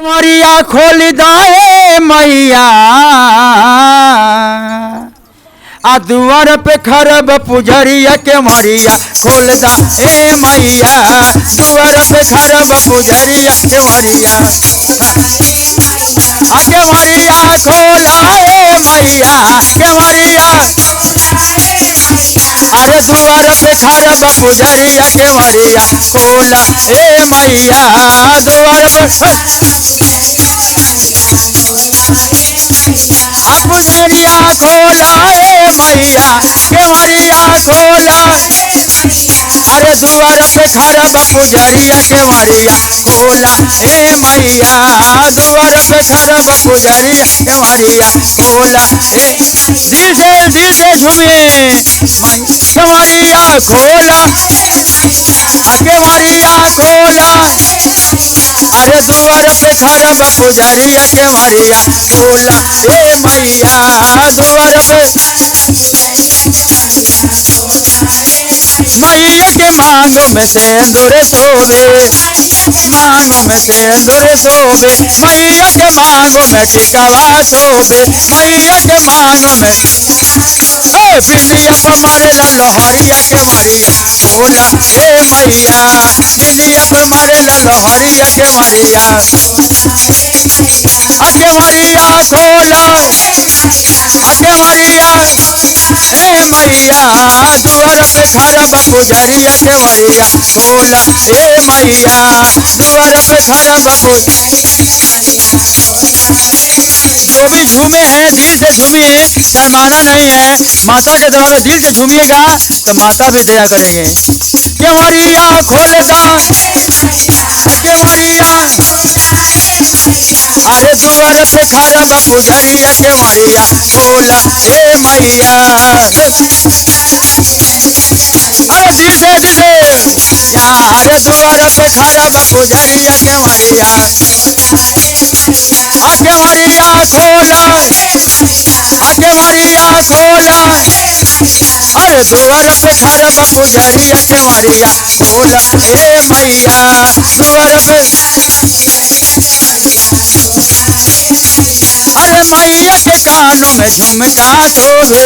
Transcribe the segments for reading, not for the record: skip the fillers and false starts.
मरिया खोल दाए मैया आ दुआर पे खरब पुजरिया के मरिया खोल दा ए मैया दुआर पे खरब पुजरिया के मरिया के मरिया खोला ए मैया के मरिया अरे दुआर पे खरब पुजरिया के मरिया खोला ए मैया दुआर पे पुजरिया खोला ए मैया के मरिया खोला अरे दुआर पे खरब पुजरिया के मरिया खोला ए मैया दुआर पे खरब पुजरिया के मरिया खोला ए दिल से झूमिए के मरिया खोला के मरिया खोला अरे दुआर पे खरब पुजरिया के मरिया खोला ए मैया दुआर पे मैया के मांगों में सिंदूर शोभे मांगों में सिंदूर शोभे मैया के मांगों में टिकवा शोभे मैया के मांगों में बिंदिया पर मारे लहरिया के मरिया खोला ए मैया बिंदिया पर मारे लहरिया के मरिया के मरिया खोला के मरिया ए मैया दुआर पे खरब पुजरिया के मरिया खोला ए मैया दुआर पे खरब जो भी झूमे हैं दिल से झूमिए शर्माना नहीं है माता के दरबार दिल से झूमिएगा तो माता भी दया करेंगे के मरिया खोलता के मरिया अरे दुआर पे खरब पुजरिया के मरिया खोला ए मैया अरे दिल से अरे दुआर पे खरब पुजरिया के मरिया के मरिया खोला के मरिया खोला अरे दुआर पे खरब पुजरिया के मरिया खोला ए मैया दुआर पे अरे मैया के कानों में झुमका शोभे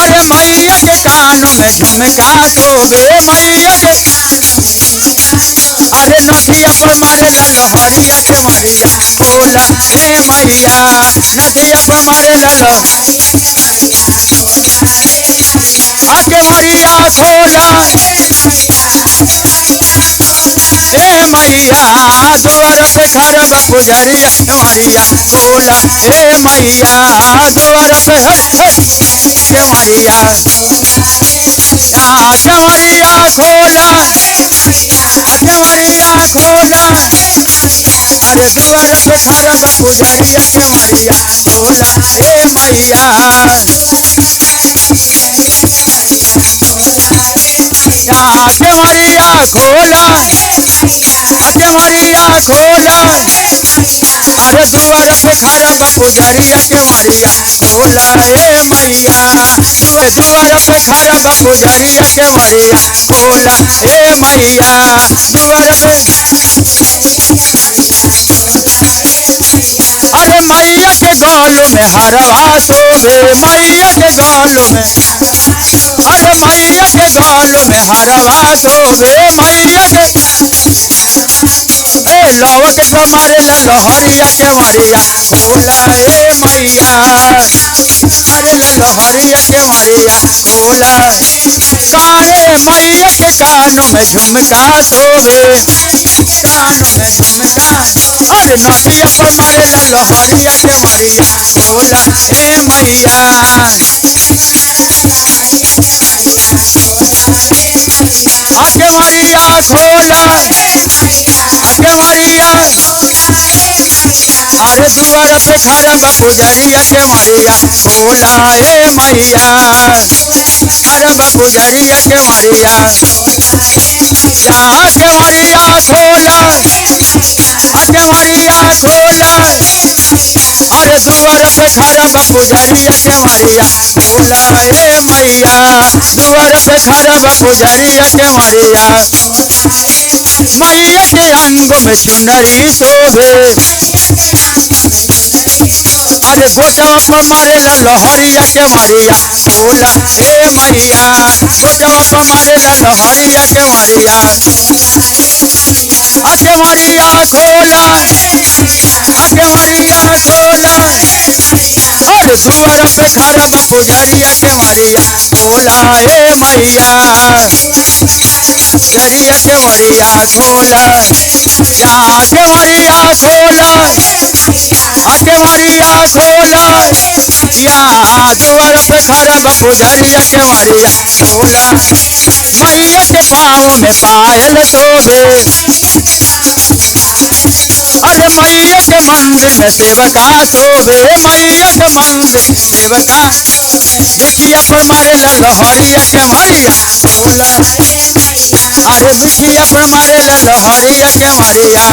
अरे मैया के कानों में झुमका शोभे मैया के अरे नथिया पर मारे लहरिया के मरिया खोला ए मैया नथिया पर मारे के मरिया खोला ए मैया दुआर पे खरब पुजरिया के मरिया खोला ए मैया दुआर पे के मरिया के मरिया खोला के मरिया खोला अरे दुआर पे खरब पुजरिया के मरिया खोला ए मैया के मरिया खोला के मरिया खोला अरे दुआर पे खरब पुजरिया के मरिया खोला ए मैया दुआर पे खरब पुजरिया के मरिया खोला ए मैया दुआर पे अरे मैया के गलों में हरवा शोभे मैया के गलों में अरे मैया के गलों में हरवा शोभे मैया के लव के समारे लहरिया के मरिया खोला ए मैया अरे लहरिया के मरिया खोला कारे मैया के कानों में झुमका शोभे कानों में झुमका अरे नथिया पर मारे लहरिया के मरिया खोला ए मैया के मरिया खोला के मरिया अरे दुआर पे खरब पुजरिया के मरिया खोला ए मैया खरब पुजरिया के मरिया के मरिया खोला के मरिया खोला अरे दुआर पे खरब पुजरिया के मरिया खोला ए मैया दुआर पे खरब पुजरिया के मरिया मैया के अंग में चुनरी शोभे अरे गोजवा पर मारेला लहरिया के मारिया खोला हे मैया गोजवा पर मारेला लहरिया के मारिया आके मारिया खोला आके मारिया खोला और दुआर पे खड़ा बा पुजरिया के मारिया खोला हे मैया पुजरिया के मारिया खोला जाके मारिया खोला आके मारिया खोला यहाँ दुआर पे खड़ा बा पुजरिया के मारिया खोला मैया के पाँव में पायल शोभे अरे मैया के मंदिर में सेवका शोभे मैया के मंदिर सेवका बिटिया पर मारेला लहरिया के मारिया खोला अरे बिटिया पर मारेला लहरिया के मारिया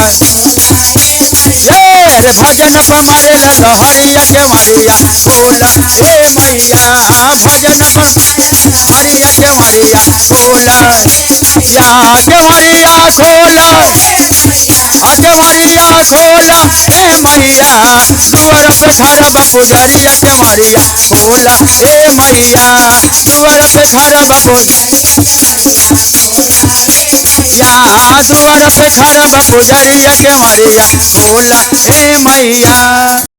ये रे भजन पर मारेला लहरिया के मारिया खोला हे मैया भजन पर हरिया के मारिया खोला यहाँ के मारिया खोला आके मारिया खोला हे मैया दुआर पे खड़ा बा पुजरिया के मारिया खोला हे मैया दुआर पे खड़ा बा यहाँ दुआर पे खड़ा बा पुजरिया के मारिया खोला हे मैया।